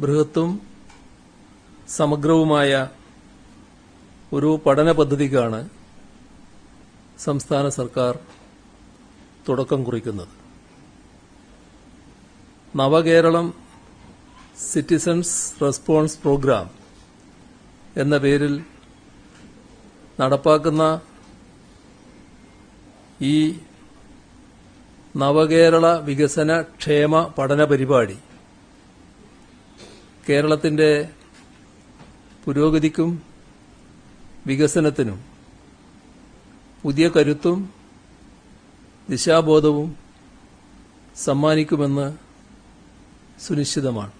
ബൃഹത്തും സമഗ്രവുമായ ഒരു പഠന പദ്ധതിക്കാണ് സംസ്ഥാന സർക്കാർ തുടക്കം കുറിക്കുന്നത്. നവകേരളം സിറ്റിസൺസ് റെസ്പോൺസ് പ്രോഗ്രാം എന്ന പേരിൽ നടപ്പാക്കുന്ന ഈ നവകേരള വികസന ക്ഷേമ പഠന പരിപാടി കേരളത്തിന്റെ പുരോഗതിക്കും വികസനത്തിനും പുതിയ കരുത്തും ദിശാബോധവും സമ്മാനിക്കുമെന്ന് സുനിശ്ചിതമാണ്.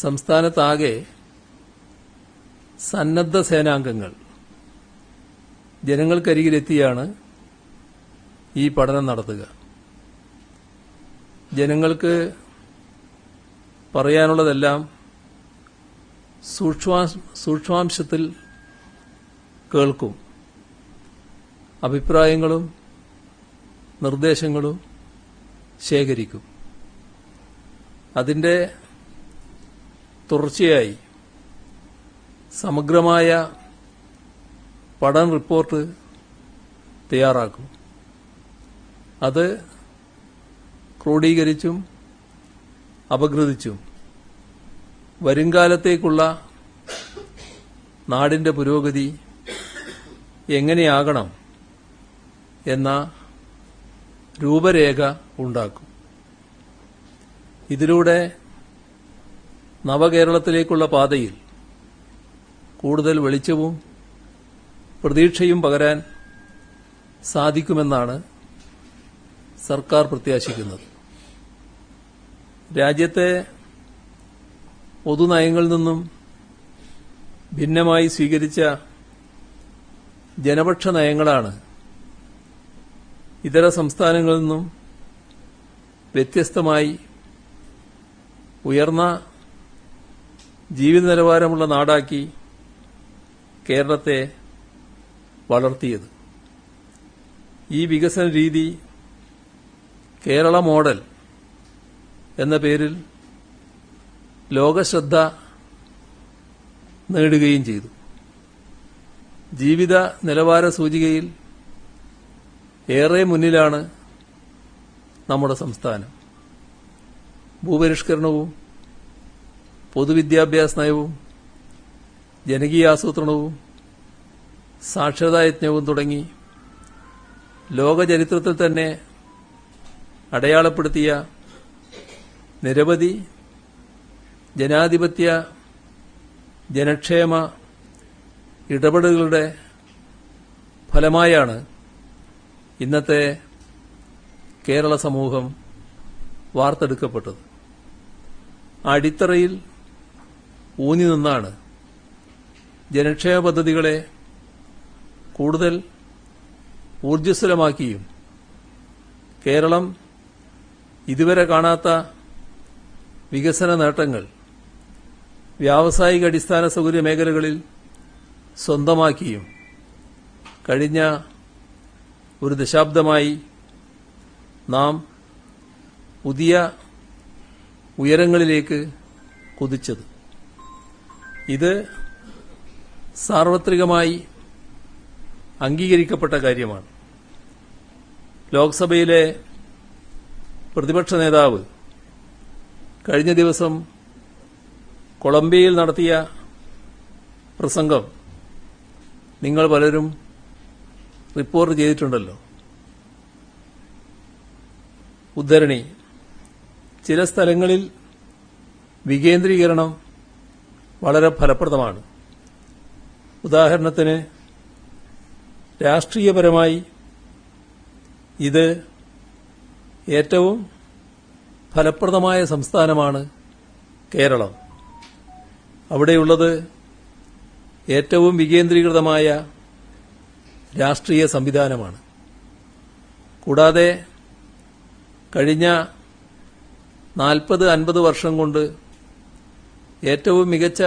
സംസ്ഥാനത്താകെ സന്നദ്ധ സേനാംഗങ്ങൾ ജനങ്ങൾക്കരികിലെത്തിയാണ് ഈ പഠനം നടത്തുക. ജനങ്ങൾക്ക് പറയാനുള്ളതെല്ലാം സൂക്ഷ്മാംശത്തിൽ കേൾക്കും. അഭിപ്രായങ്ങളും നിർദ്ദേശങ്ങളും ശേഖരിക്കും. അതിന്റെ തുടർച്ചയായി സമഗ്രമായ പഠന റിപ്പോർട്ട് തയ്യാറാക്കും. അത് ക്രോഡീകരിച്ചും അപഗ്രഥിച്ചും വരുംകാലത്തേക്കുള്ള നാടിന്റെ പുരോഗതി എങ്ങനെയാകണം എന്ന രൂപരേഖ ഉണ്ടാക്കും. ഇതിലൂടെ നവകേരളത്തിലേക്കുള്ള പാതയിൽ കൂടുതൽ വെളിച്ചവും പ്രതീക്ഷയും പകരാൻ സാധിക്കുമെന്നാണ് സർക്കാർ പ്രത്യാശിക്കുന്നത്. രാജ്യത്തെ പൊതുനയങ്ങളിൽ നിന്നും ഭിന്നമായി സ്വീകരിച്ച ജനപക്ഷ നയങ്ങളാണ് ഇതര സംസ്ഥാനങ്ങളിൽ നിന്നും വ്യത്യസ്തമായി ഉയർന്ന ജീവിത നിലവാരമുള്ള നാടാക്കി കേരളത്തെ വളർത്തിയത്. ഈ വികസന രീതി കേരള മോഡൽ എന്ന പേരിൽ ലോകശ്രദ്ധ നേടുകയും ചെയ്തു. ജീവിത നിലവാര സൂചികയിൽ ഏറെ മുന്നിലാണ് നമ്മുടെ സംസ്ഥാനം. ഭൂപരിഷ്കരണവും പൊതുവിദ്യാഭ്യാസ നയവും ജനകീയാസൂത്രണവും സാക്ഷരതായജ്ഞവും തുടങ്ങി ലോകചരിത്രത്തിൽ തന്നെ അടയാളപ്പെടുത്തിയ നിരവധി ജനാധിപത്യ ജനക്ഷേമ ഇടപെടലുകളുടെ ഫലമായാണ് ഇന്നത്തെ കേരള സമൂഹം വാർത്തെടുക്കപ്പെട്ടത്. ആ അടിത്തറയിൽ ഊന്നി നിന്നാണ് ജനക്ഷേമ പദ്ധതികളെ കൂടുതൽ ഊർജ്ജസ്വലമാക്കിയും കേരളം ഇതുവരെ കാണാത്ത വികസന നേട്ടങ്ങൾ വ്യാവസായിക അടിസ്ഥാന സൗകര്യ മേഖലകളിൽ സ്വന്തമാക്കിയും കഴിഞ്ഞ ഒരു ദശാബ്ദമായി നാം പുതിയ ഉയരങ്ങളിലേക്ക് കുതിച്ചത്. ഇത് സാർവത്രികമായി അംഗീകരിക്കപ്പെട്ട കാര്യമാണ്. ലോക്സഭയിലെ പ്രതിപക്ഷ നേതാവ് കഴിഞ്ഞ ദിവസം കൊളംബിയയിൽ നടത്തിയ പ്രസംഗം നിങ്ങൾ പലരും റിപ്പോർട്ട് ചെയ്തിട്ടുണ്ടല്ലോ. ഉദ്ധരണി: ചില സ്ഥലങ്ങളിൽ വികേന്ദ്രീകരണം വളരെ ഫലപ്രദമാണ്. ഉദാഹരണത്തിന് രാഷ്ട്രീയപരമായി ഇത് ഏറ്റവും ഫലപ്രദമായ സംസ്ഥാനമാണ് കേരളം. അവിടെയുള്ളത് ഏറ്റവും വികേന്ദ്രീകൃതമായ രാഷ്ട്രീയ സംവിധാനമാണ്. കൂടാതെ കഴിഞ്ഞ 40-50 വർഷം കൊണ്ട് ഏറ്റവും മികച്ച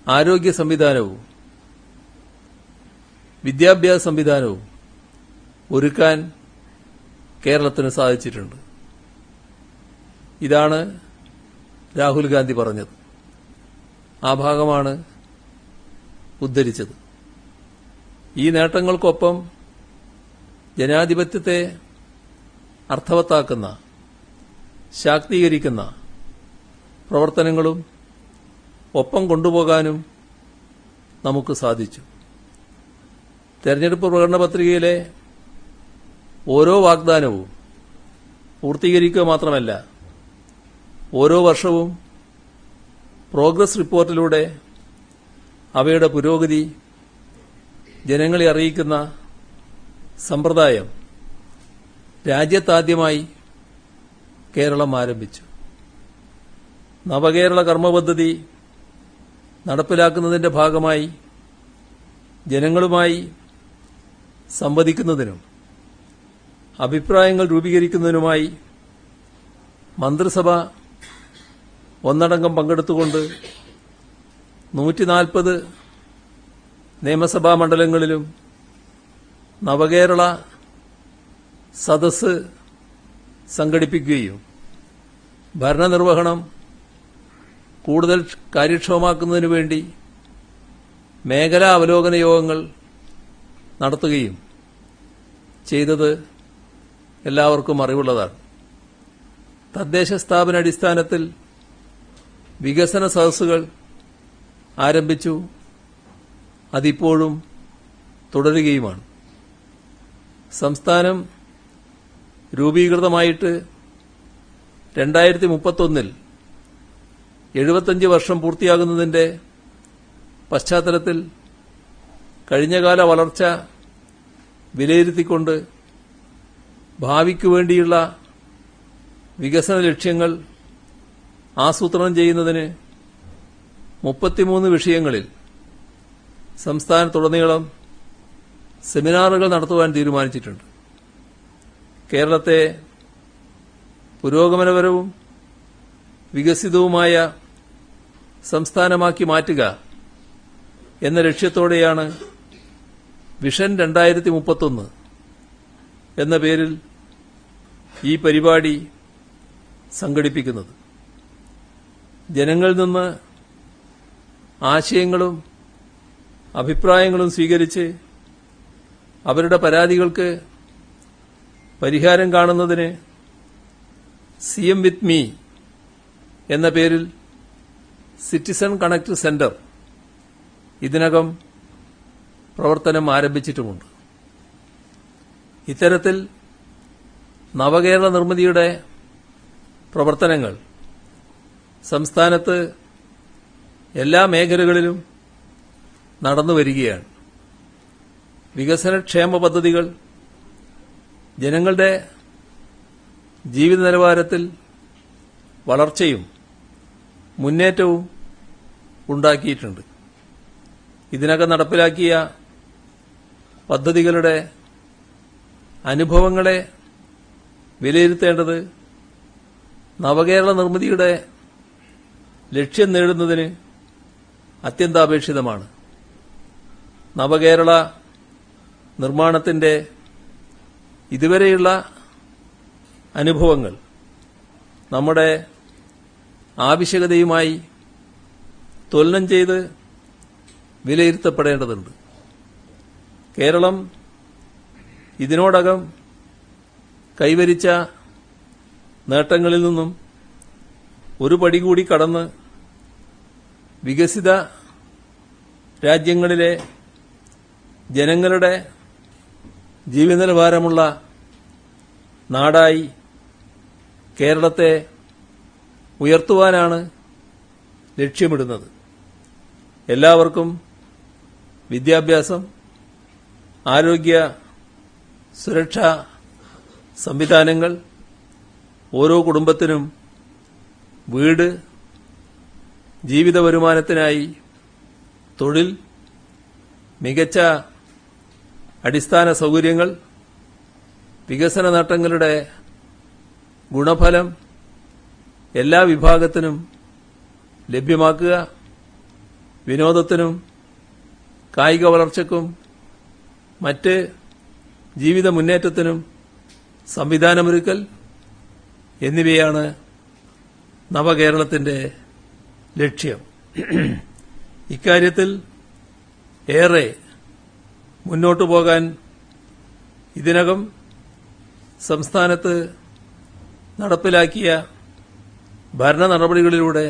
ആരോഗ്യ സംവിധാനവും വിദ്യാഭ്യാസ സംവിധാനവും ഒരുക്കാൻ കേരളത്തിന് സാധിച്ചിട്ടുണ്ട്. ഇതാണ് രാഹുൽ ഗാന്ധി പറഞ്ഞത്. ആ ഭാഗമാണ് ഉദ്ധരിച്ചത്. ഈ നേട്ടങ്ങൾക്കൊപ്പം ജനാധിപത്യത്തെ അർത്ഥവത്താക്കുന്ന, ശാക്തീകരിക്കുന്ന പ്രവർത്തനങ്ങളും ഒപ്പം കൊണ്ടുപോകാനും നമുക്ക് സാധിച്ചു. തെരഞ്ഞെടുപ്പ് പ്രകടന പത്രികയിലെ ഓരോ വാഗ്ദാനവും പൂർത്തീകരിക്കുക മാത്രമല്ല, ഓരോ വർഷവും പ്രോഗ്രസ് റിപ്പോർട്ടിലൂടെ അവയുടെ പുരോഗതി ജനങ്ങളെ അറിയിക്കുന്ന സമ്പ്രദായം രാജ്യത്താദ്യമായി കേരളം ആരംഭിച്ചു. നവകേരള കർമ്മ പദ്ധതി നടപ്പിലാക്കുന്നതിന്റെ ഭാഗമായി ജനങ്ങളുമായി സംവദിക്കുന്നതിനും അഭിപ്രായങ്ങൾ രൂപീകരിക്കുന്നതിനുമായി മന്ത്രിസഭ ഒന്നടങ്കം പങ്കെടുത്തുകൊണ്ട് 140 നിയമസഭാ മണ്ഡലങ്ങളിലും നവകേരള സദസ്സ് സംഘടിപ്പിക്കുകയും ഭരണനിർവഹണം കൂടുതൽ കാര്യക്ഷമമാക്കുന്നതിനു വേണ്ടി മേഖലാ അവലോകന യോഗങ്ങൾ നടത്തുകയും ചെയ്തത് എല്ലാവർക്കും അറിവുള്ളതാണ്. തദ്ദേശ സ്ഥാപന അടിസ്ഥാനത്തിൽ വികസന സദസ്സുകൾ ആരംഭിച്ചു. അതിപ്പോഴും തുടരുകയുമാണ്. സംസ്ഥാനം രൂപീകൃതമായിട്ട് 2031 75 വർഷം പൂർത്തിയാകുന്നതിന്റെ പശ്ചാത്തലത്തിൽ കഴിഞ്ഞകാല വളർച്ച വിലയിരുത്തിക്കൊണ്ട് ഭാവിക്കു വേണ്ടിയുള്ള വികസന ലക്ഷ്യങ്ങൾ ആസൂത്രണം ചെയ്യുന്നതിന് 33 വിഷയങ്ങളിൽ സംസ്ഥാനത്തുടനീളം സെമിനാറുകൾ നടത്തുവാൻ തീരുമാനിച്ചിട്ടുണ്ട്. കേരളത്തെ പുരോഗമനപരവും വികസിതവുമായ സംസ്ഥാനമാക്കി മാറ്റുക എന്ന ലക്ഷ്യത്തോടെയാണ് വിഷൻ 2031 എന്ന പേരിൽ ഈ പരിപാടി സംഘടിപ്പിക്കുന്നത്. ജനങ്ങളിൽ നിന്ന് ആശയങ്ങളും അഭിപ്രായങ്ങളും സ്വീകരിച്ച് അവരുടെ പരാതികൾക്ക് പരിഹാരം കാണുന്നതിന് സിഎം വിത്ത് മീ എന്ന പേരിൽ സിറ്റിസൺ കണക്ട് സെന്റർ ഇതിനകം പ്രവർത്തനം ആരംഭിച്ചിട്ടുമുണ്ട്. ഇത്തരത്തിൽ നവകേരള നിർമ്മിതിയുടെ പ്രവർത്തനങ്ങൾ സംസ്ഥാനത്ത് എല്ലാ മേഖലകളിലും നടന്നുവരികയാണ്. വികസനക്ഷേമ പദ്ധതികൾ ജനങ്ങളുടെ ജീവിത നിലവാരത്തിൽ വളർച്ചയും മുന്നേറ്റവും ഉണ്ടാക്കിയിട്ടുണ്ട്. ഇതിനകം നടപ്പിലാക്കിയ പദ്ധതികളുടെ അനുഭവങ്ങളെ വിലയിരുത്തേണ്ടത് നവകേരള നിർമ്മിതിയുടെ ലക്ഷ്യം നേടുന്നതിന് അത്യന്താപേക്ഷിതമാണ്. നവകേരള നിർമ്മാണത്തിന്റെ ഇതുവരെയുള്ള അനുഭവങ്ങൾ നമ്മുടെ ആവശ്യകതയുമായി തുലനം ചെയ്ത് വിലയിരുത്തപ്പെടേണ്ടതുണ്ട്. കേരളം ഇതിനോടകം കൈവരിച്ച നേട്ടങ്ങളിൽ നിന്നും ഒരു പടി കൂടി കടന്ന് വികസിത രാജ്യങ്ങളിലെ ജനങ്ങളുടെ ജീവിത നിലവാരമുള്ള നാടായി കേരളത്തെ ഉയർത്തുവാനാണ് ലക്ഷ്യമിടുന്നത്. എല്ലാവർക്കും വിദ്യാഭ്യാസം, ആരോഗ്യ, സുരക്ഷാ സംവിധാനങ്ങൾ, ഓരോ കുടുംബത്തിനും വീട്, ജീവിത വരുമാനത്തിനായി തൊഴിൽ, മികച്ച അടിസ്ഥാന സൗകര്യങ്ങൾ, വികസന നേട്ടങ്ങളുടെ ഗുണഫലം എല്ലാ വിഭാഗത്തിനും ലഭ്യമാക്കുക, വിനോദത്തിനും കായിക വളർച്ചയ്ക്കും മറ്റ് ജീവിത മുന്നേറ്റത്തിനും സംവിധാനമൊരുക്കൽ എന്നിവയാണ് നവകേരളത്തിന്റെ ലക്ഷ്യം. ഇക്കാര്യത്തിൽ ഏറെ മുന്നോട്ടു പോകാൻ ഇതിനകം സംസ്ഥാനത്ത് നടപ്പിലാക്കിയ ഭരണ നടപടികളിലൂടെ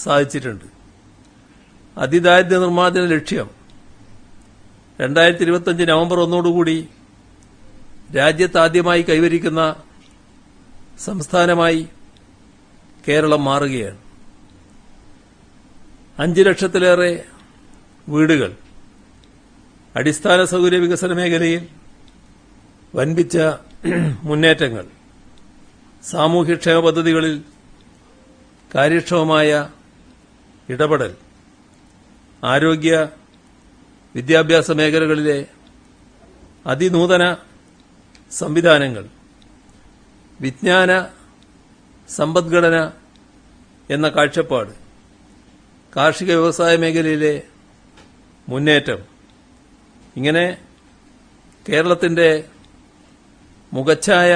സാധിച്ചിട്ടുണ്ട്. അതിദാരിദ്ര്യ നിർമ്മാർജ്ജന ലക്ഷ്യം 2025 നവംബർ 1 രാജ്യത്താദ്യമായി കൈവരിക്കുന്ന സംസ്ഥാനമായി കേരളം മാറുകയാണ്. 5 ലക്ഷത്തിലേറെ വീടുകൾ, അടിസ്ഥാന സൗകര്യ വികസന മേഖലയിൽ വൻപിച്ച മുന്നേറ്റങ്ങൾ, സാമൂഹ്യക്ഷേമ പദ്ധതികളിൽ കാര്യക്ഷമമായ ഇടപെടൽ, ആരോഗ്യ വിദ്യാഭ്യാസ മേഖലകളിലെ അതിനൂതന സംവിധാനങ്ങൾ, വിജ്ഞാന സമ്പദ്ഘടന എന്ന കാഴ്ചപ്പാട്, കാർഷിക വ്യവസായ മേഖലയിലെ മുന്നേറ്റം, ഇങ്ങനെ കേരളത്തിന്റെ മുഖച്ഛായ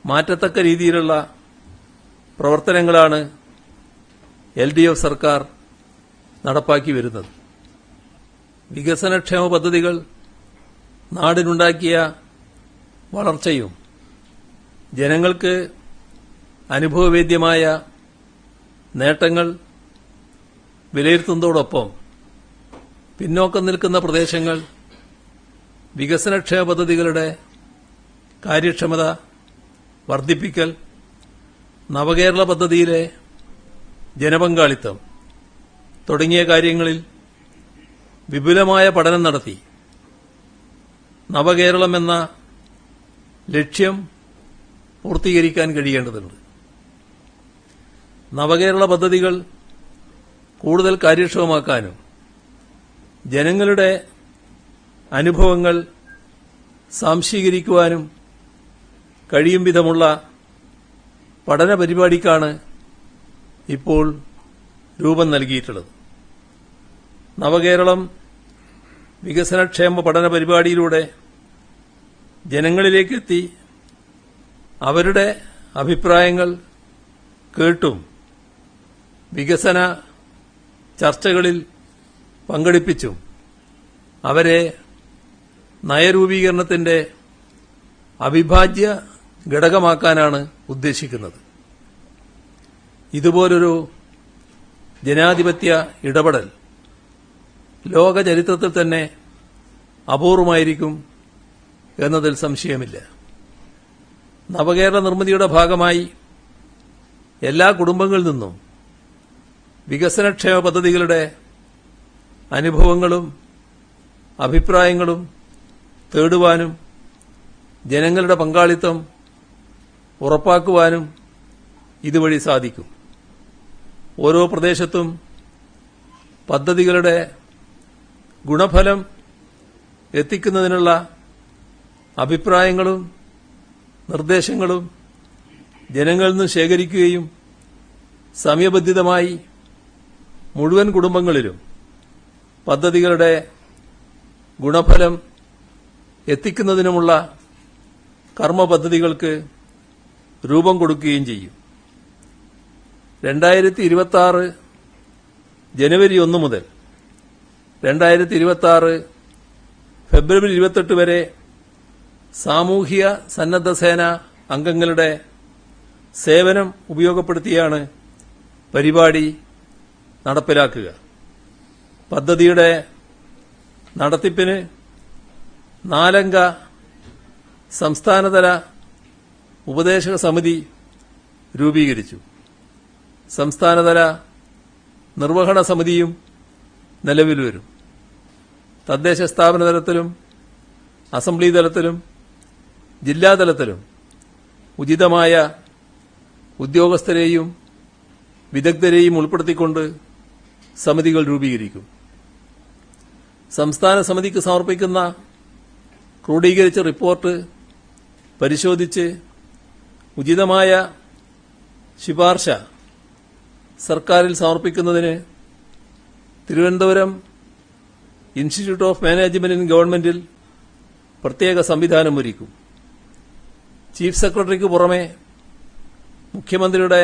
മാറ്റത്തക്ക രീതിയിലുള്ള പ്രവർത്തനങ്ങളാണ് LDF സർക്കാർ നടപ്പാക്കി വരുന്നത്. വികസനക്ഷേമ പദ്ധതികൾ നാടിനുണ്ടാക്കിയ വളർച്ചയും ജനങ്ങൾക്ക് അനുഭവവേദ്യമായ നേട്ടങ്ങൾ വിലയിരുത്തുന്നതോടൊപ്പം പിന്നോക്കം നിൽക്കുന്ന പ്രദേശങ്ങൾ വികസനക്ഷേമ പദ്ധതികളുടെ കാര്യക്ഷമത വർദ്ധിപ്പിക്കൽ, നവകേരള പദ്ധതിയിലെ ജനപങ്കാളിത്തം തുടങ്ങിയ കാര്യങ്ങളിൽ വിപുലമായ പഠനം നടത്തി നവകേരളം എന്ന ലക്ഷ്യം പൂർത്തീകരിക്കാൻ കഴിയേണ്ടതുണ്ട്. നവകേരള പദ്ധതികൾ കൂടുതൽ കാര്യക്ഷമമാക്കാനും ജനങ്ങളുടെ അനുഭവങ്ങൾ സ്വാംശീകരിക്കുവാനും കഴിയും വിധമുള്ള പഠന പരിപാടിക്കാണ് ഇപ്പോൾ രൂപം നൽകിയിട്ടുള്ളത്. നവകേരളം വികസനക്ഷേമ പഠന പരിപാടിയിലൂടെ ജനങ്ങളിലേക്കെത്തി അവരുടെ അഭിപ്രായങ്ങൾ കേട്ടും വികസന ചർച്ചകളിൽ പങ്കെടുപ്പിച്ചും അവരെ നയരൂപീകരണത്തിന്റെ അവിഭാജ്യ ഘടകമാക്കാനാണ് ഉദ്ദേശിക്കുന്നത്. ഇതുപോലൊരു ജനാധിപത്യ ഇടപെടൽ ലോക ചരിത്രത്തിൽ തന്നെ അപൂർവമായിരിക്കും എന്നതിൽ സംശയമില്ല. നവകേരള നിർമ്മിതിയുടെ ഭാഗമായി എല്ലാ കുടുംബങ്ങളിൽ നിന്നും വികസനക്ഷേമ പദ്ധതികളുടെ അനുഭവങ്ങളും അഭിപ്രായങ്ങളും തേടുവാനും ജനങ്ങളുടെ പങ്കാളിത്തം ഉറപ്പാക്കുവാനും ഇതുവഴി സാധിക്കും. ഓരോ പ്രദേശത്തും പദ്ധതികളുടെ ഗുണഫലം എത്തിക്കുന്നതിനുള്ള അഭിപ്രായങ്ങളും നിർദ്ദേശങ്ങളും ജനങ്ങളിൽ നിന്ന് ശേഖരിക്കുകയും സമയബന്ധിതമായി മുഴുവൻ കുടുംബങ്ങളിലും പദ്ധതികളുടെ ഗുണഫലം എത്തിക്കുന്നതിനുമുള്ള കർമ്മപദ്ധതികൾക്ക് രൂപം കൊടുക്കുകയും ചെയ്യും. 2026 ജനുവരി 1 മുതൽ 2026 ഫെബ്രുവരി 28 വരെ സാമൂഹിക സന്നദ്ധ സേന അംഗങ്ങളുടെ സേവനം ഉപയോഗപ്പെടുത്തിയാണ് പരിപാടി നടപ്പിലാക്കുക. പദ്ധതിയുടെ നടത്തിപ്പിന് 4 അംഗ സംസ്ഥാനതല ഉപദേശക സമിതി രൂപീകരിച്ചു. സംസ്ഥാനതല നിർവഹണ സമിതിയും നിലവിൽ വരും. തദ്ദേശ സ്ഥാപന തലത്തിലും അസംബ്ലി തലത്തിലും ജില്ലാതലത്തിലും ഉചിതമായ ഉദ്യോഗസ്ഥരെയും വിദഗ്ധരെയും ഉൾപ്പെടുത്തിക്കൊണ്ട് സമിതികൾ രൂപീകരിക്കും. സംസ്ഥാന സമിതിക്ക് സമർപ്പിക്കുന്ന ക്രോഡീകരിച്ച റിപ്പോർട്ട് പരിശോധിച്ച് ഉചിതമായ ശുപാർശ സർക്കാരിൽ സമർപ്പിക്കുന്നതിന് Thiruvananthapuram institute of management in ഗവൺമെന്റിൽ പ്രത്യേക സംവിധാനം ഒരുക്കും. ചീഫ് സെക്രട്ടറിക്ക് പുറമെ മുഖ്യമന്ത്രിയുടെ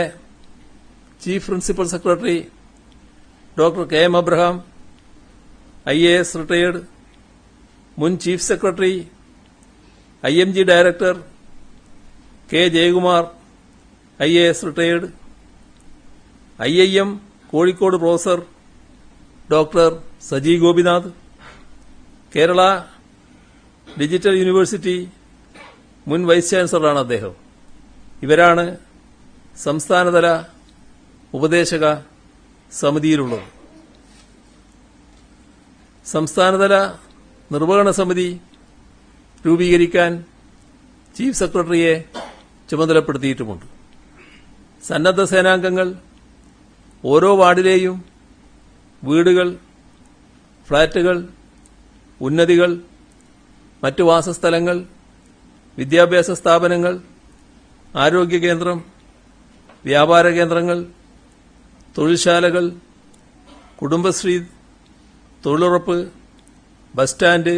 chief principal secretary doctor K M Abraham, IAS retired, മുൻ chief secretary IMG director K Jayakumar, IAS retired, IIM Kozhikode professor doctor Saji Gopinath, Kerala digital university മുൻ വൈസ് ചാൻസലറാണ് അദ്ദേഹം. ഇവരാണ് സംസ്ഥാനതല ഉപദേശക സമിതിയിലുള്ളത്. സംസ്ഥാനതല നിർവഹണ സമിതി രൂപീകരിക്കാൻ ചീഫ് സെക്രട്ടറിയെ ചുമതലപ്പെടുത്തിയിട്ടുമുണ്ട്. സന്നദ്ധ സേനാംഗങ്ങൾ ഓരോ വാർഡിലെയും വീടുകൾ, ഫ്ളാറ്റുകൾ, ഉന്നതികൾ, മറ്റു വാസസ്ഥലങ്ങൾ, വിദ്യാഭ്യാസ സ്ഥാപനങ്ങൾ, ആരോഗ്യ കേന്ദ്രം, വ്യാപാര കേന്ദ്രങ്ങൾ, തൊഴിൽശാലകൾ, കുടുംബശ്രീ, തൊഴിലുറപ്പ്, bus stand,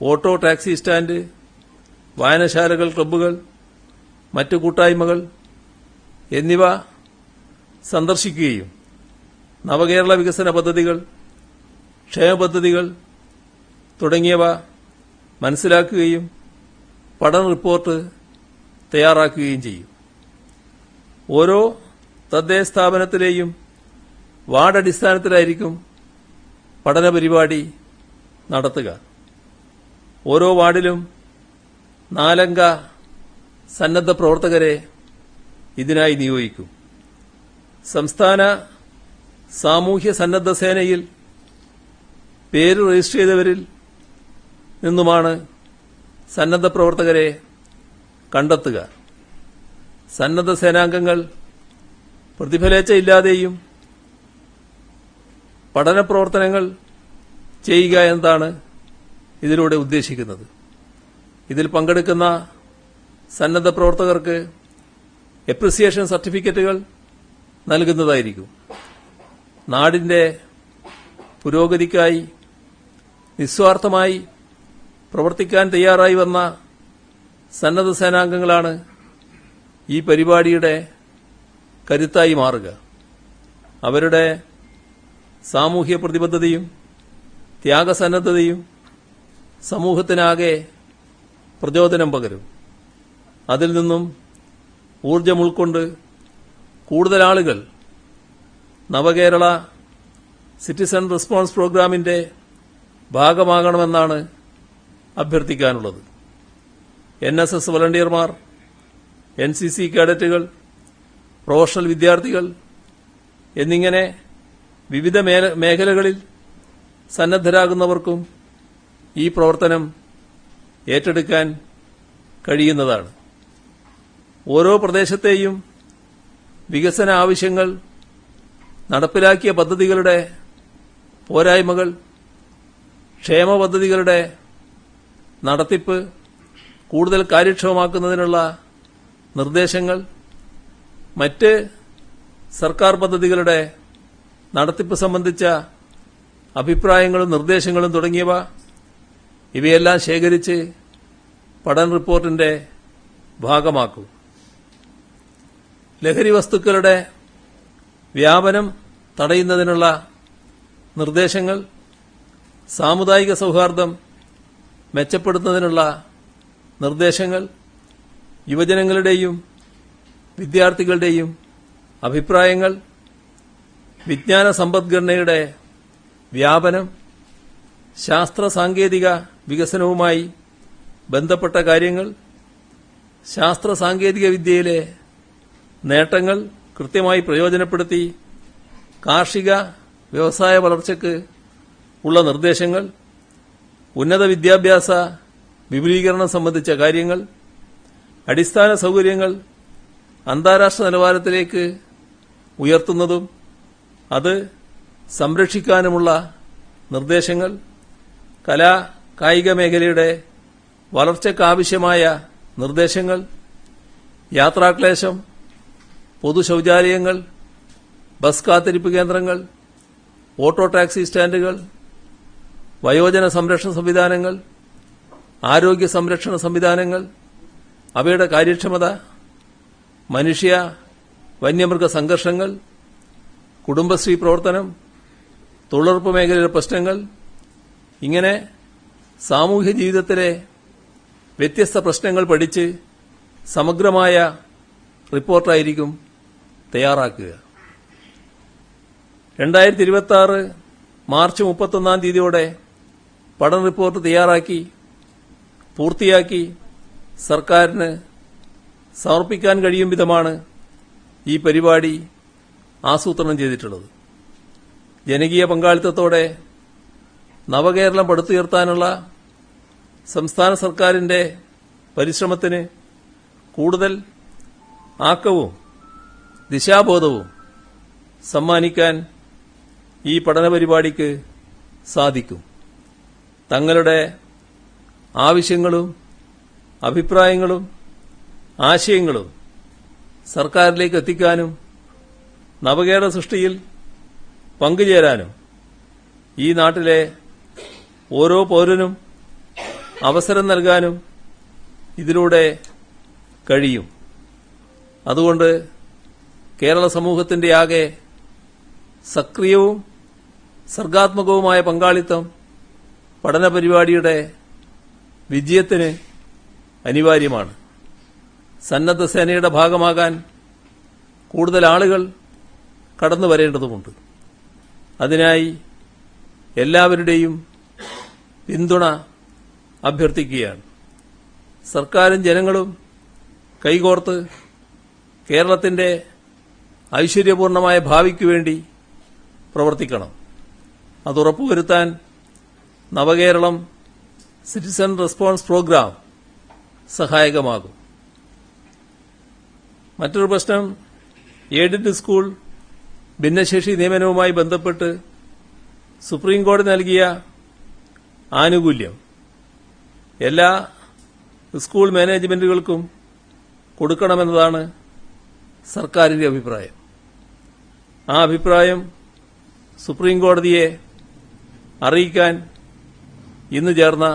auto taxi stand, വായനശാലകൾ, ക്ലബ്ബുകൾ, മറ്റു കൂട്ടായ്മകൾ എന്നിവ സന്ദർശിക്കുകയും നവകേരള വികസന പദ്ധതികൾ, ക്ഷേമ പദ്ധതികൾ തുടങ്ങിയവ മനസ്സിലാക്കുകയും പഠന റിപ്പോർട്ട് തയ്യാറാക്കുകയും ചെയ്യും. ഓരോ തദ്ദേശ സ്ഥാപനത്തിലെയും വാർഡ് അടിസ്ഥാനത്തിലായിരിക്കും പഠന പരിപാടി നടത്തുക. ഓരോ വാർഡിലും 4 അംഗ സന്നദ്ധ പ്രവർത്തകരെ ഇതിനായി നിയോഗിക്കും. സംസ്ഥാന സാമൂഹ്യ സന്നദ്ധ സേനയിൽ പേര് രജിസ്റ്റർ ചെയ്തവരിൽ നിന്നുമാണ് സന്നദ്ധ പ്രവർത്തകരെ കണ്ടെത്തുക. സന്നദ്ധ സേനാംഗങ്ങൾ പ്രതിഫലേച്ഛയില്ലാതെയും പഠന പ്രവർത്തനങ്ങൾ ചെയ്യുക എന്നതാണ് ഇതിലൂടെ ഉദ്ദേശിക്കുന്നത്. ഇതിൽ പങ്കെടുക്കുന്ന സന്നദ്ധ പ്രവർത്തകർക്ക് എപ്രിസിയേഷൻ സർട്ടിഫിക്കറ്റുകൾ നൽകുന്നതായിരിക്കും. നാടിന്റെ പുരോഗതിക്കായി നിസ്വാർത്ഥമായി പ്രവർത്തിക്കാൻ തയ്യാറായി വന്ന സന്നദ്ധ സേനാംഗങ്ങളാണ് ഈ പരിപാടിയുടെ കരുത്തായി മാറുക. അവരുടെ സാമൂഹ്യ പ്രതിബദ്ധതയും ത്യാഗസന്നദ്ധതയും സമൂഹത്തിനാകെ പ്രചോദനം പകരും. അതിൽ നിന്നും ഊർജം ഉൾക്കൊണ്ട് കൂടുതൽ ആളുകൾ നവകേരള സിറ്റിസൺ റെസ്പോൺസ് പ്രോഗ്രാമിന്റെ ഭാഗമാകണമെന്നാണ് അഭ്യർത്ഥിക്കാനുള്ളത്. NSS വളണ്ടിയർമാർ, NCC കേഡറ്റുകൾ, പ്രൊഫഷണൽ വിദ്യാർത്ഥികൾ എന്നിങ്ങനെ വിവിധ മേഖലകളിൽ സന്നദ്ധരാകുന്നവർക്കും ഈ പ്രവർത്തനം ഏറ്റെടുക്കാൻ കഴിയുന്നതാണ്. ഓരോ പ്രദേശത്തെയും വികസന ആവശ്യങ്ങൾ, നടപ്പിലാക്കിയ പദ്ധതികളുടെ പോരായ്മകൾ, ക്ഷേമ പദ്ധതികളുടെ നടത്തിപ്പ് കൂടുതൽ കാര്യക്ഷമമാക്കുന്നതിനുള്ള നിർദ്ദേശങ്ങൾ, മറ്റ് സർക്കാർ പദ്ധതികളുടെ നടത്തിപ്പ് സംബന്ധിച്ച അഭിപ്രായങ്ങളും നിർദ്ദേശങ്ങളും തുടങ്ങിയവ ഇവയെല്ലാം ശേഖരിച്ച് പഠന റിപ്പോർട്ടിന്റെ ഭാഗമാക്കും. ലഹരി വസ്തുക്കളുടെ വ്യാപനം തടയുന്നതിനുള്ള നിർദ്ദേശങ്ങൾ, സാമുദായിക സൗഹാർദ്ദം മെച്ചപ്പെടുത്തുന്നതിനുള്ള നിർദ്ദേശങ്ങൾ, യുവജനങ്ങളുടെയും വിദ്യാർത്ഥികളുടെയും അഭിപ്രായങ്ങൾ, വിജ്ഞാന സമ്പദ്ഘടനയുടെ വ്യാപനം, ശാസ്ത്ര സാങ്കേതിക വികസനവുമായി ബന്ധപ്പെട്ട കാര്യങ്ങൾ, ശാസ്ത്ര സാങ്കേതിക വിദ്യയിലെ നേട്ടങ്ങൾ കൃത്യമായി പ്രയോജനപ്പെടുത്തി കാർഷിക വ്യവസായ വളർച്ചയ്ക്ക് ഉള്ള നിർദ്ദേശങ്ങൾ, ഉന്നത വിദ്യാഭ്യാസ വിപുലീകരണം സംബന്ധിച്ച കാര്യങ്ങൾ, അടിസ്ഥാന സൗകര്യങ്ങൾ അന്താരാഷ്ട്ര നിലവാരത്തിലേക്ക് ഉയർത്തുന്നതും അത് സംരക്ഷിക്കാനുമുള്ള നിർദ്ദേശങ്ങൾ, കലാ കായിക മേഖലയുടെ വളർച്ചയ്ക്കാവശ്യമായ നിർദ്ദേശങ്ങൾ, യാത്രാക്ലേശം, പൊതു ശൌചാലയങ്ങൾ, ബസ് കാത്തിരിപ്പ് കേന്ദ്രങ്ങൾ, ഓട്ടോ ടാക്സി സ്റ്റാൻഡുകൾ, വയോജന സംരക്ഷണ സംവിധാനങ്ങൾ, ആരോഗ്യ സംരക്ഷണ സംവിധാനങ്ങൾ, അവയുടെ കാര്യക്ഷമത, മനുഷ്യ വന്യമൃഗ സംഘർഷങ്ങൾ, കുടുംബശ്രീ പ്രവർത്തനം, തൊഴിലുറപ്പ് മേഖലയിലെ പ്രശ്നങ്ങൾ, ഇങ്ങനെ സാമൂഹ്യ ജീവിതത്തിലെ വ്യത്യസ്ത പ്രശ്നങ്ങൾ പഠിച്ച് സമഗ്രമായ റിപ്പോർട്ടായിരിക്കും തയ്യാറാക്കുക. 2026 മാർച്ച് 31 തീയതിയോടെ പഠന റിപ്പോർട്ട് തയ്യാറാക്കി പൂർത്തിയാക്കി സർക്കാരിന് സമർപ്പിക്കാൻ കഴിയും വിധമാണ് ഈ പരിപാടി ആസൂത്രണം ചെയ്തിട്ടുള്ളത്. ജനകീയ പങ്കാളിത്തത്തോടെ നവകേരളം പടുത്തുയർത്താനുള്ള സംസ്ഥാന സർക്കാരിന്റെ പരിശ്രമത്തിന് കൂടുതൽ ആക്കവും ദിശാബോധവും സമ്മാനിക്കാൻ ഈ പഠന പരിപാടിക്ക് സാധിക്കും. തങ്ങളുടെ ആവശ്യങ്ങളും അഭിപ്രായങ്ങളും ആശയങ്ങളും സർക്കാരിലേക്ക് എത്തിക്കാനും നവകേരള സൃഷ്ടിയിൽ പങ്കുചേരാനും ഈ നാട്ടിലെ ഓരോ പൌരനും അവസരം നൽകാനും ഇതിലൂടെ കഴിയും. അതുകൊണ്ട് കേരള സമൂഹത്തിന്റെ ആകെ സക്രിയവും സർഗാത്മകവുമായ പങ്കാളിത്തം പഠന പരിപാടിയുടെ വിജയത്തിന് അനിവാര്യമാണ്. സന്നദ്ധ സേനയുടെ ഭാഗമാകാൻ കൂടുതൽ ആളുകൾ കടന്നു വരേണ്ടതുണ്ട്. അതിനായി എല്ലാവരുടെയും പിന്തുണ അഭ്യർത്ഥിക്കുകയാണ്. സർക്കാരും ജനങ്ങളും കൈകോർത്ത് കേരളത്തിന്റെ ഐശ്വര്യപൂർണമായ ഭാവിക്കു വേണ്ടി പ്രവർത്തിക്കണം. അത് ഉറപ്പുവരുത്താൻ നവകേരളം സിറ്റിസൺ റെസ്പോൺസ് പ്രോഗ്രാം സഹായകമാകും. മറ്റൊരു പ്രശ്നം, എയ്ഡഡ് സ്കൂൾ ഭിന്നശേഷി നിയമനവുമായി ബന്ധപ്പെട്ട് സുപ്രീംകോടതി നൽകിയ ആനുകൂല്യം എല്ലാ സ്കൂൾ മാനേജ്മെന്റുകൾക്കും കൊടുക്കണമെന്നതാണ് സർക്കാരിന്റെ അഭിപ്രായം. ആ അഭിപ്രായം സുപ്രീംകോടതിയെ അറിയിക്കാൻ ഇന്ന് ചേർന്ന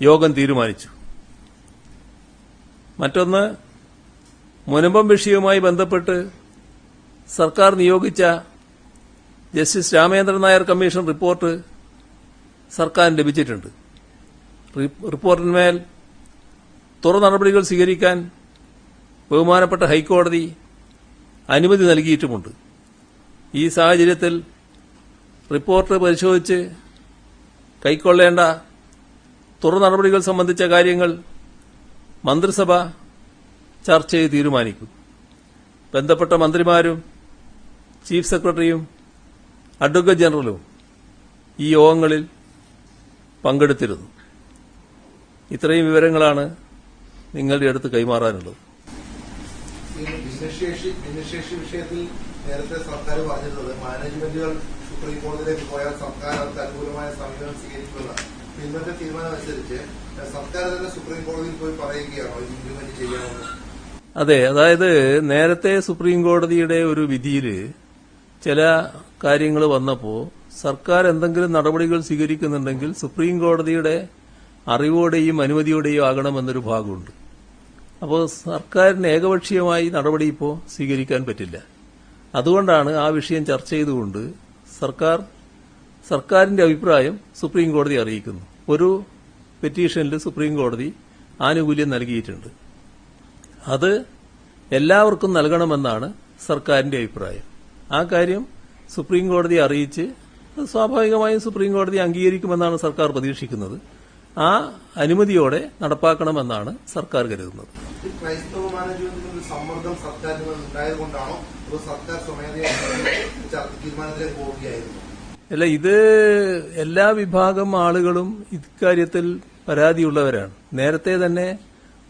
യോഗം തീരുമാനിച്ചു. മറ്റൊന്ന്, മുനമ്പം വിഷയവുമായി ബന്ധപ്പെട്ട് സർക്കാർ നിയോഗിച്ച justice Ramendran Nair commission report സർക്കാരിന് ലഭിച്ചിട്ടുണ്ട്. റിപ്പോർട്ടിന്മേൽ തുടർ നടപടികൾ സ്വീകരിക്കാൻ ബഹുമാനപ്പെട്ട ഹൈക്കോടതി അനുമതി നൽകിയിട്ടുമുണ്ട്. ഈ സാഹചര്യത്തിൽ റിപ്പോർട്ട് പരിശോധിച്ച് കൈക്കൊള്ളേണ്ട തുടർ നടപടികൾ സംബന്ധിച്ച കാര്യങ്ങൾ മന്ത്രിസഭ ചർച്ച ചെയ്ത് തീരുമാനിക്കും. ബന്ധപ്പെട്ട മന്ത്രിമാരും ചീഫ് സെക്രട്ടറിയും അഡ്വക്കേറ്റ് ജനറലും ഈ യോഗങ്ങളിൽ പങ്കെടുത്തിരുന്നു. ഇത്രയും വിവരങ്ങളാണ് നിങ്ങളുടെ അടുത്ത് കൈമാറാനുള്ളത്. ഭിന്നശേഷി വിഷയത്തിൽ നേരത്തെ സർക്കാർ പറഞ്ഞിട്ടുള്ളത് മാനേജ്മെന്റുകൾ സുപ്രീം കോടതിയിലേക്ക് പോയാൽ സർക്കാർ അവർക്ക് അനുകൂലമായ സമീപനം സ്വീകരിക്കുന്നതാണ്. ഇന്നത്തെ തീരുമാനം അനുസരിച്ച് സർക്കാർ തന്നെ സുപ്രീം കോടതിയിൽ പോയി പറയുകയാണോ ഇത് ഇംപ്ലിമെന്റ് ചെയ്യാമെന്ന്? അതെ, അതായത് നേരത്തെ സുപ്രീം കോടതിയുടെ ഒരു വിധിയിൽ ചില കാര്യങ്ങൾ വന്നപ്പോൾ സർക്കാർ എന്തെങ്കിലും നടപടികൾ സ്വീകരിക്കുന്നുണ്ടെങ്കിൽ സുപ്രീം കോടതിയുടെ അറിവോടെയും അനുമതിയോടെയും ആകണമെന്നൊരു ഭാഗമുണ്ട്. അപ്പോൾ സർക്കാരിന് ഏകപക്ഷീയമായി നടപടി ഇപ്പോൾ സ്വീകരിക്കാൻ പറ്റില്ല. അതുകൊണ്ടാണ് ആ വിഷയം ചർച്ച ചെയ്തുകൊണ്ട് സർക്കാരിന്റെ അഭിപ്രായം സുപ്രീം കോടതി അറിയിക്കുന്നു. ഒരു പെറ്റീഷനിൽ സുപ്രീം കോടതി ആനുകൂല്യം നൽകിയിട്ടുണ്ട്. അത് എല്ലാവർക്കും നൽകണമെന്നാണ് സർക്കാരിന്റെ അഭിപ്രായം. ആ കാര്യം സുപ്രീം കോടതി അറിയിച്ച് സ്വാഭാവികമായും സുപ്രീം കോടതി അംഗീകരിക്കുമെന്നാണ് സർക്കാർ പ്രതീക്ഷിക്കുന്നത്. ആ അനുമതിയോടെ നടപ്പാക്കണമെന്നാണ് സർക്കാർ കരുതുന്നത്. ക്രൈസ്തവ മാനേജ്മെന്റിന് സമ്മർദ്ദം സർക്കാരിന് ഉണ്ടായതുകൊണ്ടാണോ സർക്കാർ സ്വമേധയാ തീരുമാനത്തിലേക്ക് പോവുകയായിരുന്നു? അല്ല, ഇത് എല്ലാ വിഭാഗം ആളുകളും ഇക്കാര്യത്തിൽ പരാതിയുള്ളവരാണ്. നേരത്തെ തന്നെ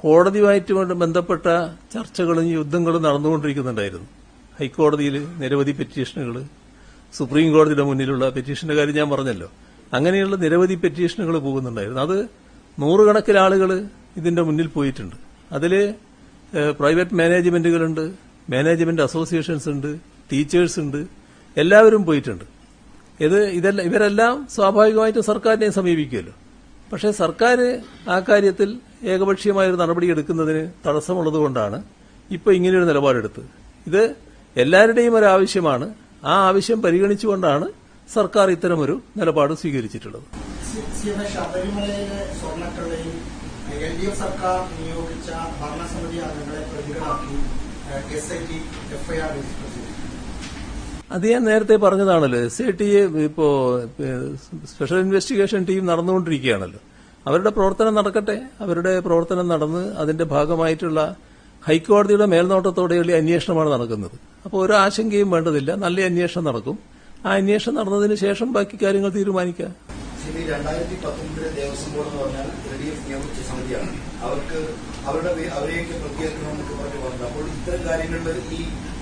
കോടതിയുമായിട്ട് ബന്ധപ്പെട്ട ചർച്ചകളും യുദ്ധങ്ങളും നടന്നുകൊണ്ടിരിക്കുന്നുണ്ടായിരുന്നു. ഹൈക്കോടതിയിൽ നിരവധി പെറ്റീഷനുകൾ, സുപ്രീം കോടതിയുടെ മുന്നിലുള്ള പെറ്റീഷന്റെ കാര്യം ഞാൻ പറഞ്ഞല്ലോ. അങ്ങനെയുള്ള നിരവധി പെറ്റീഷനുകൾ പോകുന്നുണ്ടായിരുന്നു. അത് നൂറുകണക്കിന് ആളുകൾ ഇതിന്റെ മുന്നിൽ പോയിട്ടുണ്ട്. അതിൽ പ്രൈവറ്റ് മാനേജ്മെന്റുകളുണ്ട്, മാനേജ്മെന്റ് അസോസിയേഷൻസ് ഉണ്ട്, ടീച്ചേഴ്സ് ഉണ്ട്, എല്ലാവരും പോയിട്ടുണ്ട്. ഇവരെല്ലാം സ്വാഭാവികമായിട്ടും സർക്കാരിനെ സമീപിക്കുമല്ലോ. പക്ഷേ സർക്കാർ ആ കാര്യത്തിൽ ഏകപക്ഷീയമായൊരു നടപടിയെടുക്കുന്നതിന് തടസ്സമുള്ളതുകൊണ്ടാണ് ഇപ്പൊ ഇങ്ങനെയൊരു നിലപാടെടുത്ത്? ഇത് എല്ലാവരുടെയും ഒരു ആവശ്യമാണ്. ആ ആവശ്യം പരിഗണിച്ചുകൊണ്ടാണ് സർക്കാർ ഇത്തരമൊരു നിലപാട് സ്വീകരിച്ചിട്ടുള്ളത്. ശബരിമലയിലെ സ്വർണ്ണക്കള്ളയിൽ LDF സർക്കാർ നിയോഗിച്ച ഭരണസമിതി അംഗങ്ങളെ പ്രതികളാക്കി SIT FIR രജിസ്റ്റർ ചെയ്തു. അത് ഞാൻ നേരത്തെ പറഞ്ഞതാണല്ലോ. SIT ഇപ്പോ സ്പെഷ്യൽ ഇൻവെസ്റ്റിഗേഷൻ ടീം നടന്നുകൊണ്ടിരിക്കുകയാണല്ലോ. അവരുടെ പ്രവർത്തനം നടക്കട്ടെ. അവരുടെ പ്രവർത്തനം നടന്ന് അതിന്റെ ഭാഗമായിട്ടുള്ള ഹൈക്കോടതിയുടെ മേൽനോട്ടത്തോടെയുള്ള അന്വേഷണമാണ് നടക്കുന്നത്. അപ്പോൾ ഒരു ആശങ്കയും വേണ്ടതില്ല. നല്ല അന്വേഷണം നടക്കും. ആ അന്വേഷണം നടന്നതിന് ശേഷം ബാക്കി കാര്യങ്ങൾ തീരുമാനിക്കാം. 2019 ദേവസ്വം ബോർഡ് എന്ന് പറഞ്ഞാൽ LDF നിയമിച്ച സമിതിയാണ്. അവരെയൊക്കെ പ്രത്യേകിക്കണമെന്നൊക്കെ പറഞ്ഞു വന്നത്. അപ്പോൾ ഇത്തരം കാര്യങ്ങളിൽ ഈ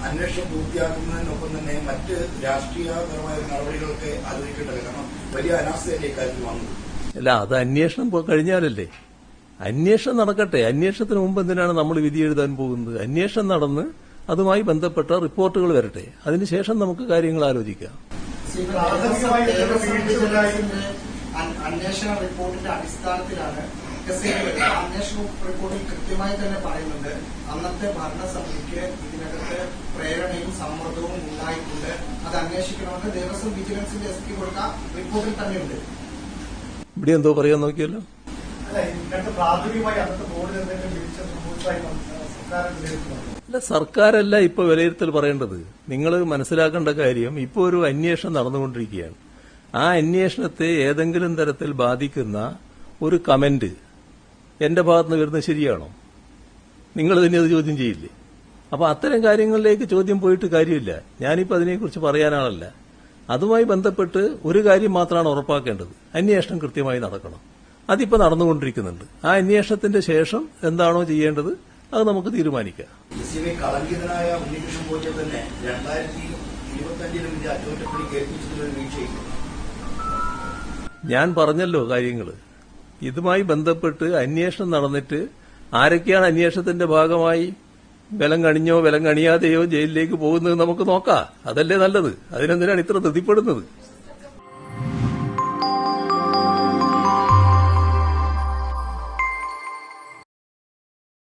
അന്വേഷണം പൂർത്തിയാക്കുന്നതിനൊപ്പം തന്നെ മറ്റ് രാഷ്ട്രീയപരമായ നടപടികളൊക്കെ ആലോചിക്കേണ്ടത്. കാരണം വലിയ അനാസ്ഥയല്ലേ ഇക്കാര്യത്തിൽ വന്നത്. അല്ല, അത് അന്വേഷണം കഴിഞ്ഞാലല്ലേ. അന്വേഷണം നടക്കട്ടെ. അന്വേഷണത്തിന് മുമ്പ് എന്തിനാണ് നമ്മൾ വിധി എഴുതാൻ പോകുന്നത്? അന്വേഷണം നടന്ന് അതുമായി ബന്ധപ്പെട്ട റിപ്പോർട്ടുകൾ വരട്ടെ. അതിനുശേഷം നമുക്ക് കാര്യങ്ങൾ ആലോചിക്കാം. അന്വേഷണ റിപ്പോർട്ടിന്റെ അടിസ്ഥാനത്തിലാണ് അന്വേഷണ റിപ്പോർട്ടിൽ കൃത്യമായി തന്നെ പറയുന്നുണ്ട് അന്നത്തെ ഭരണസമിതിക്ക് ഇതിനകത്ത് പ്രേരണയും സമ്മർദ്ദവും ഉണ്ടായിട്ടുണ്ട്. അത് അന്വേഷിക്കണമെന്ന് ദേവസ്വം വിജിലൻസിന്റെ SP കൊടുത്ത റിപ്പോർട്ടിൽ തന്നെയുണ്ട്. ഇവിടെ എന്തോ പറയാൻ നോക്കിയല്ലോ. അല്ല, സർക്കാരല്ല ഇപ്പൊ വിലയിരുത്തൽ പറയേണ്ടത്. നിങ്ങൾ മനസ്സിലാക്കേണ്ട കാര്യം, ഇപ്പോൾ ഒരു അന്വേഷണം നടന്നുകൊണ്ടിരിക്കുകയാണ്. ആ അന്വേഷണത്തെ ഏതെങ്കിലും തരത്തിൽ ബാധിക്കുന്ന ഒരു കമന്റ് എന്റെ ഭാഗത്തുനിന്ന് വരുന്നത് ശരിയാണോ? നിങ്ങൾ തന്നെ അത് ചോദ്യം ചെയ്യില്ലേ? അപ്പൊ അത്തരം കാര്യങ്ങളിലേക്ക് ചോദ്യം പോയിട്ട് കാര്യമില്ല. ഞാനിപ്പോൾ അതിനെക്കുറിച്ച് പറയാനാണല്ല. അതുമായി ബന്ധപ്പെട്ട് ഒരു കാര്യം മാത്രമാണ് ഉറപ്പാക്കേണ്ടത്. അന്വേഷണം കൃത്യമായി നടക്കണം. അതിപ്പോ നടന്നുകൊണ്ടിരിക്കുന്നുണ്ട്. ആ അന്വേഷണത്തിന്റെ ശേഷം എന്താണോ ചെയ്യേണ്ടത് അത് നമുക്ക് തീരുമാനിക്കാം. കളങ്കിതനായ ഉണ്ണികൃഷ്ണൻ പോറ്റിയെ തന്നെ 2025 അറ്റകുറ്റപ്പണി കേൾപ്പിച്ചതിലൊരു വീഴ്ചയില്ല. ഞാൻ പറഞ്ഞല്ലോ കാര്യങ്ങൾ. ഇതുമായി ബന്ധപ്പെട്ട് അന്വേഷണം നടന്നിട്ട് ആരൊക്കെയാണ് അന്വേഷണത്തിന്റെ ഭാഗമായി ബലം കണിഞ്ഞോ ബലം കണിയാതെയോ ജയിലിലേക്ക് പോകുന്നത് നമുക്ക് നോക്കാം. അതല്ലേ നല്ലത്. അതിനെന്തിനാണ് ഇത്ര ധൃതിപ്പെടുന്നത്?